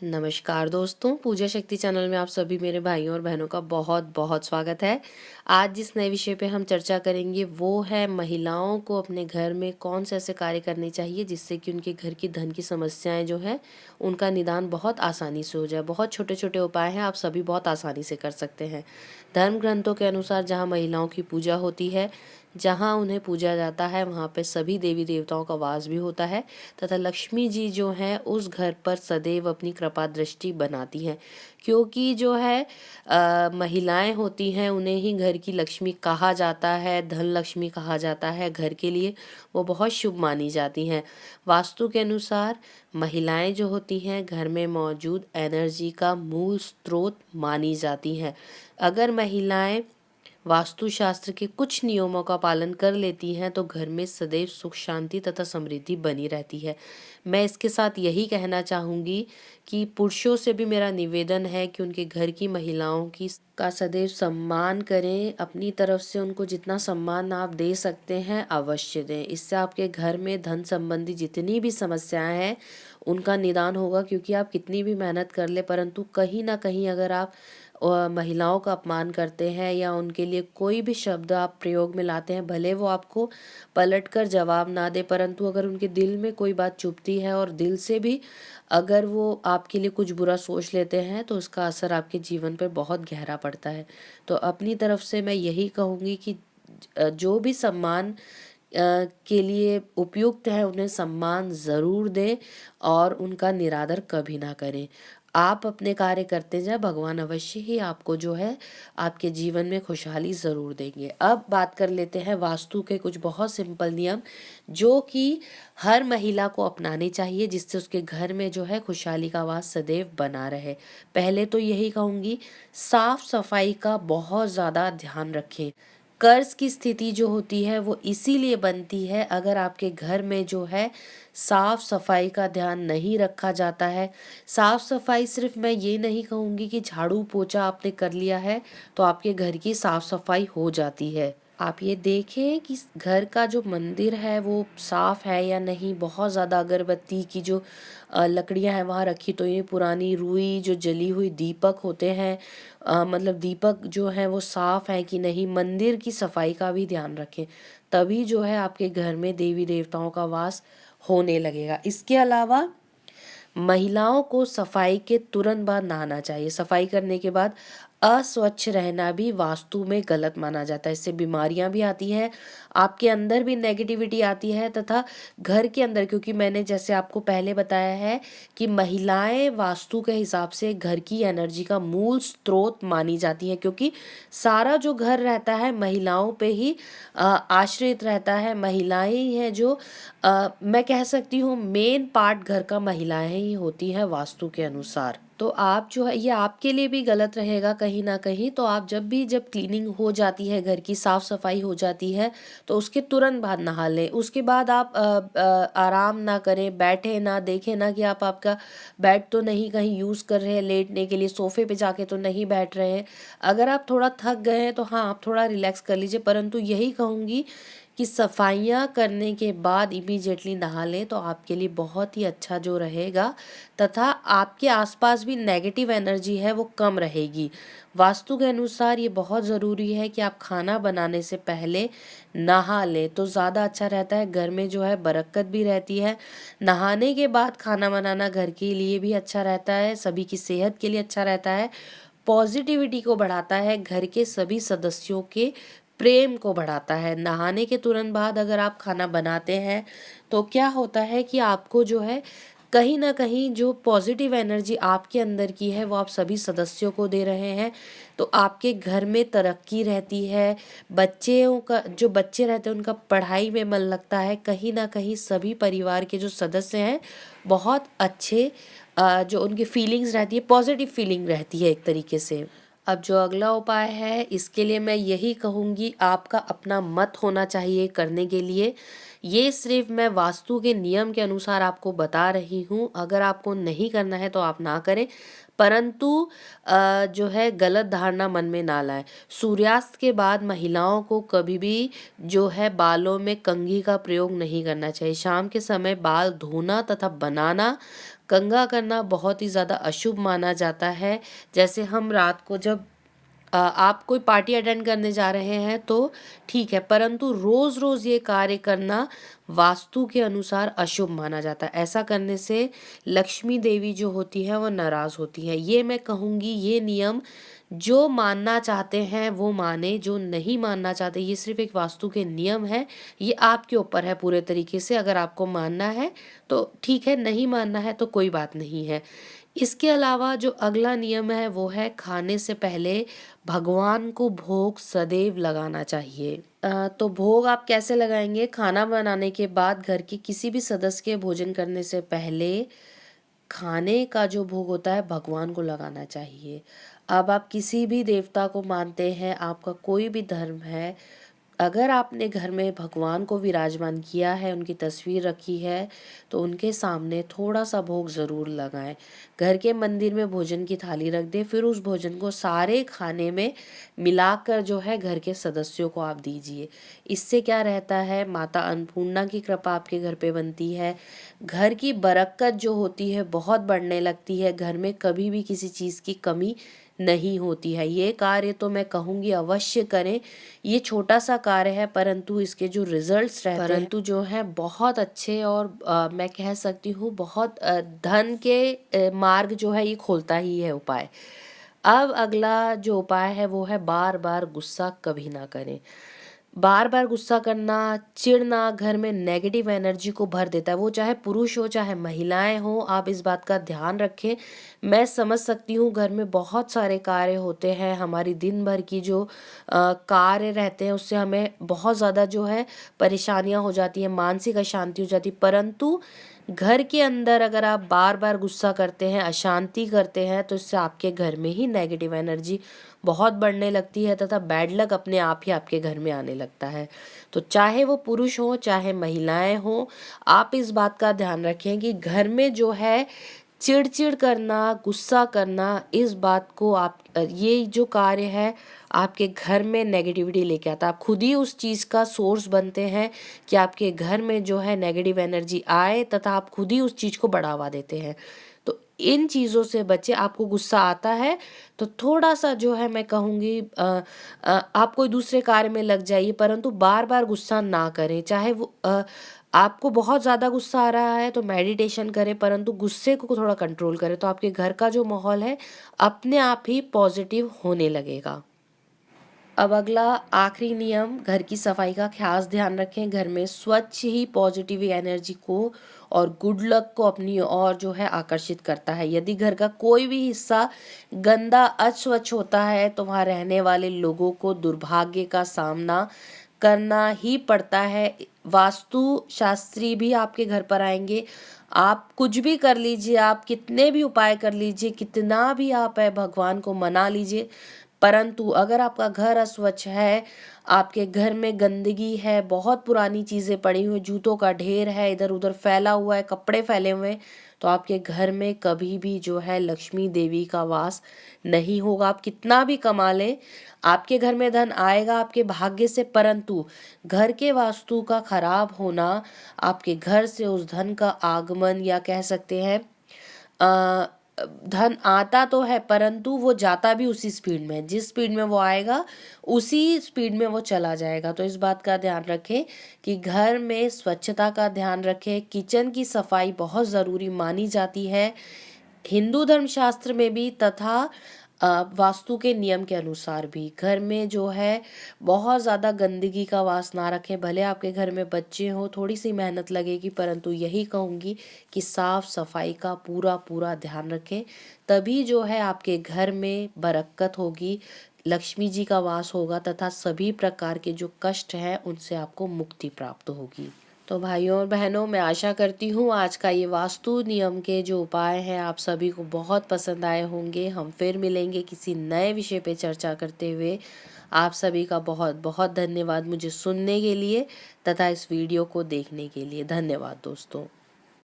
नमस्कार दोस्तों, पूजा शक्ति चैनल में आप सभी मेरे भाइयों और बहनों का बहुत बहुत स्वागत है। आज जिस नए विषय पे हम चर्चा करेंगे वो है महिलाओं को अपने घर में कौन से ऐसे कार्य करने चाहिए जिससे कि उनके घर की धन की समस्याएं जो हैं उनका निदान बहुत आसानी से हो जाए। बहुत छोटे छोटे उपाय हैं, आप सभी बहुत आसानी से कर सकते हैं। धर्म ग्रंथों के अनुसार जहाँ महिलाओं की पूजा होती है, जहाँ उन्हें पूजा जाता है, वहाँ पे सभी देवी देवताओं का वास भी होता है तथा लक्ष्मी जी जो हैं उस घर पर सदैव अपनी कृपा दृष्टि बनाती हैं। क्योंकि जो है महिलाएं होती हैं उन्हें ही घर की लक्ष्मी कहा जाता है, धन लक्ष्मी कहा जाता है। घर के लिए वो बहुत शुभ मानी जाती हैं। वास्तु के अनुसार महिलाएं जो होती हैं घर में मौजूद एनर्जी का मूल स्रोत मानी जाती हैं। अगर महिलाएं वास्तुशास्त्र के कुछ नियमों का पालन कर लेती हैं तो घर में सदैव सुख शांति तथा समृद्धि बनी रहती है। मैं इसके साथ यही कहना चाहूँगी कि पुरुषों से भी मेरा निवेदन है कि उनके घर की महिलाओं की का सदैव सम्मान करें। अपनी तरफ से उनको जितना सम्मान आप दे सकते हैं अवश्य दें। इससे आपके घर में धन संबंधी जितनी भी समस्याएं हैं उनका निदान होगा। क्योंकि आप कितनी भी मेहनत कर ले परंतु कहीं ना कहीं अगर आप महिलाओं का अपमान करते हैं या उनके लिए कोई भी शब्द आप प्रयोग में लाते हैं, भले वो आपको पलटकर जवाब ना दे परंतु अगर उनके दिल में कोई बात चुभती है और दिल से भी अगर वो आपके लिए कुछ बुरा सोच लेते हैं तो उसका असर आपके जीवन पर बहुत गहरा पड़ता है। तो अपनी तरफ से मैं यही कहूँगी कि जो भी सम्मान के लिए उपयुक्त है उन्हें सम्मान ज़रूर दें और उनका निरादर कभी ना करें। आप अपने कार्य करते जाएं, भगवान अवश्य ही आपको जो है आपके जीवन में खुशहाली ज़रूर देंगे। अब बात कर लेते हैं वास्तु के कुछ बहुत सिंपल नियम जो कि हर महिला को अपनाने चाहिए जिससे उसके घर में जो है खुशहाली का वास सदैव बना रहे। पहले तो यही कहूँगी, साफ सफाई का बहुत ज़्यादा ध्यान रखें। कर्ज की स्थिति जो होती है वो इसीलिए बनती है अगर आपके घर में जो है साफ सफाई का ध्यान नहीं रखा जाता है। साफ सफाई सिर्फ मैं ये नहीं कहूँगी कि झाड़ू पोछा आपने कर लिया है तो आपके घर की साफ सफाई हो जाती है। आप ये देखें कि घर का जो मंदिर है वो साफ है या नहीं। बहुत ज़्यादा अगरबत्ती की जो लकड़ियां हैं वहाँ रखी तो ये पुरानी रुई जो जली हुई दीपक होते हैं, मतलब दीपक जो है वो साफ है कि नहीं। मंदिर की सफाई का भी ध्यान रखें, तभी जो है आपके घर में देवी देवताओं का वास होने लगेगा। इसके अलावा महिलाओं को सफाई के तुरंत बाद नहाना चाहिए। सफाई करने के बाद अस्वच्छ रहना भी वास्तु में गलत माना जाता है। इससे बीमारियां भी आती हैं, आपके अंदर भी नेगेटिविटी आती है तथा घर के अंदर, क्योंकि मैंने जैसे आपको पहले बताया है कि महिलाएं वास्तु के हिसाब से घर की एनर्जी का मूल स्रोत मानी जाती हैं। क्योंकि सारा जो घर रहता है महिलाओं पे ही आश्रित रहता है। महिलाएं ही हैं जो मैं कह सकती हूँ मेन पार्ट घर का महिलाएं ही होती हैं वास्तु के अनुसार। तो आप जो है ये आपके लिए भी गलत रहेगा कहीं ना कहीं। तो आप जब क्लीनिंग हो जाती है, घर की साफ सफाई हो जाती है तो उसके तुरंत बाद नहा लें। उसके बाद आप आराम ना करें, बैठे ना, देखें ना कि आप आपका बेड तो नहीं कहीं यूज़ कर रहे हैं लेटने के लिए, सोफे पे जाके तो नहीं बैठ रहे हैं। अगर आप थोड़ा थक गए हैं तो हाँ आप थोड़ा रिलैक्स कर लीजिए, परंतु यही कहूँगी कि सफाइयाँ करने के बाद इमीडिएटली नहा लें तो आपके लिए बहुत ही अच्छा जो रहेगा तथा आपके आसपास भी नेगेटिव एनर्जी है वो कम रहेगी। वास्तु के अनुसार ये बहुत ज़रूरी है कि आप खाना बनाने से पहले नहा लें तो ज़्यादा अच्छा रहता है। घर में जो है बरकत भी रहती है। नहाने के बाद खाना बनाना घर के लिए भी अच्छा रहता है, सभी की सेहत के लिए अच्छा रहता है, पॉजिटिविटी को बढ़ाता है, घर के सभी सदस्यों के प्रेम को बढ़ाता है। नहाने के तुरंत बाद अगर आप खाना बनाते हैं तो क्या होता है कि आपको जो है कहीं ना कहीं जो पॉजिटिव एनर्जी आपके अंदर की है वो आप सभी सदस्यों को दे रहे हैं। तो आपके घर में तरक्की रहती है, बच्चों का जो बच्चे रहते हैं उनका पढ़ाई में मन लगता है। कहीं ना कहीं सभी परिवार के जो सदस्य हैं बहुत अच्छे, जो उनकी फीलिंग्स रहती है पॉजिटिव फीलिंग रहती है एक तरीके से। अब जो अगला उपाय है इसके लिए मैं यही कहूँगी, आपका अपना मत होना चाहिए करने के लिए। ये सिर्फ मैं वास्तु के नियम के अनुसार आपको बता रही हूँ, अगर आपको नहीं करना है तो आप ना करें, परंतु जो है गलत धारणा मन में ना लाएं। सूर्यास्त के बाद महिलाओं को कभी भी जो है बालों में कंघी का प्रयोग नहीं करना चाहिए। शाम के समय बाल धोना तथा बनाना कंघा करना बहुत ही ज़्यादा अशुभ माना जाता है। जैसे हम रात को जब आप कोई पार्टी अटेंड करने जा रहे हैं तो ठीक है, परंतु रोज़-रोज़ ये कार्य करना वास्तु के अनुसार अशुभ माना जाता है। ऐसा करने से लक्ष्मी देवी जो होती है वो नाराज़ होती है। ये मैं कहूँगी, ये नियम जो मानना चाहते हैं वो माने, जो नहीं मानना चाहते, ये सिर्फ़ एक वास्तु के नियम है। ये आपके ऊपर है पूरे तरीके से। अगर आपको मानना है तो ठीक है, नहीं मानना है तो कोई बात नहीं है। इसके अलावा जो अगला नियम है वो है खाने से पहले भगवान को भोग सदैव लगाना चाहिए। तो भोग आप कैसे लगाएंगे? खाना बनाने के बाद घर के किसी भी सदस्य के भोजन करने से पहले खाने का जो भोग होता है भगवान को लगाना चाहिए। अब आप किसी भी देवता को मानते हैं, आपका कोई भी धर्म है, अगर आपने घर में भगवान को विराजमान किया है, उनकी तस्वीर रखी है, तो उनके सामने थोड़ा-सा भोग ज़रूर लगाएँ। घर के मंदिर में भोजन की थाली रख दें, फिर उस भोजन को सारे खाने में मिलाकर जो है घर के सदस्यों को आप दीजिए। इससे क्या रहता है, माता अन्नपूर्णा की कृपा आपके घर पे बनती है। घर की बरकत जो होती है बहुत बढ़ने लगती है, घर में कभी भी किसी चीज़ की कमी नहीं होती है। ये कार्य तो मैं कहूँगी अवश्य करें। ये छोटा-सा कार्य है परंतु इसके जो रिज़ल्ट्स रहते हैं परंतु जो हैं बहुत अच्छे और मैं कह सकती हूँ बहुत धन के मार्ग जो है ये खोलता ही है उपाय। अब अगला जो उपाय है वो है बार-बार गुस्सा कभी ना करें। बार-बार गुस्सा करना, चिढ़ना घर में नेगेटिव एनर्जी को भर देता है। वो चाहे पुरुष हो, चाहे महिलाएँ हों, आप इस बात का ध्यान रखें। मैं समझ सकती हूँ घर में बहुत सारे कार्य होते हैं, हमारी दिन भर की जो कार्य रहते हैं उससे हमें बहुत ज़्यादा जो है परेशानियाँ हो जाती हैं, मानसिक अशांति हो जाती है। परंतु घर के अंदर अगर आप बार-बार गुस्सा करते हैं, अशांति करते हैं, तो इससे आपके घर में ही नेगेटिव एनर्जी बहुत बढ़ने लगती है तथा बैड लक अपने आप ही आपके घर में आने लगता है। तो चाहे वो पुरुष हों, चाहे महिलाएँ हों, आप इस बात का ध्यान रखें कि घर में जो है चिड़-चिड़ करना, गुस्सा करना, इस बात को आप ये जो कार्य है आपके घर में नेगेटिविटी लेके आता है। आप खुद ही उस चीज़ का सोर्स बनते हैं कि आपके घर में जो है नेगेटिव एनर्जी आए तथा आप खुद ही उस चीज़ को बढ़ावा देते हैं। तो इन चीज़ों से बचें। आपको गुस्सा आता है तो थोड़ा-सा जो है मैं कहूँगी आप कोई दूसरे कार्य में लग जाइए परंतु बार-बार गुस्सा ना करें। चाहे वो आपको बहुत ज़्यादा गुस्सा आ रहा है तो मेडिटेशन करें परंतु गुस्से को थोड़ा कंट्रोल करें, तो आपके घर का जो माहौल है अपने आप ही पॉजिटिव होने लगेगा। अब अगला आखिरी नियम, घर की सफाई का खास ध्यान रखें। घर में स्वच्छ ही पॉजिटिव एनर्जी को और गुड लक को अपनी ओर जो है आकर्षित करता है। यदि घर का कोई भी हिस्सा गंदा अस्वच्छ होता है तो वहाँ रहने वाले लोगों को दुर्भाग्य का सामना करना ही पड़ता है। वास्तु शास्त्री भी आपके घर पर आएंगे। आप कुछ भी कर लीजिए, आप कितने भी उपाय कर लीजिए, कितना भी आप है भगवान को मना लीजिए, परंतु अगर आपका घर अस्वच्छ है, आपके घर में गंदगी है, बहुत पुरानी चीज़ें पड़ी हुई, जूतों का ढेर है, इधर-उधर फैला हुआ है, कपड़े फैले हुए हैं, तो आपके घर में कभी भी जो है लक्ष्मी देवी का वास नहीं होगा। आप कितना भी कमा लें, आपके घर में धन आएगा आपके भाग्य से, परंतु घर के वास्तु का खराब होना आपके घर से उस धन का आगमन या कह सकते हैं अ, धन आता तो है परंतु वो जाता भी उसी स्पीड में, जिस स्पीड में वो आएगा उसी स्पीड में वो चला जाएगा। तो इस बात का ध्यान रखें कि घर में स्वच्छता का ध्यान रखें। किचन की सफाई बहुत ज़रूरी मानी जाती है हिंदू धर्मशास्त्र में भी तथा वास्तु के नियम के अनुसार भी। घर में जो है बहुत ज़्यादा गंदगी का वास ना रखें। भले आपके घर में बच्चे हों, थोड़ी सी मेहनत लगेगी परंतु यही कहूँगी कि साफ सफाई का पूरा पूरा ध्यान रखें। तभी जो है आपके घर में बरकत होगी, लक्ष्मी जी का वास होगा तथा सभी प्रकार के जो कष्ट हैं उनसे आपको मुक्ति प्राप्त होगी। तो भाइयों और बहनों, मैं आशा करती हूँ आज का ये वास्तु नियम के जो उपाय हैं आप सभी को बहुत पसंद आए होंगे। हम फिर मिलेंगे किसी नए विषय पे चर्चा करते हुए। आप सभी का बहुत बहुत धन्यवाद मुझे सुनने के लिए तथा इस वीडियो को देखने के लिए। धन्यवाद दोस्तों।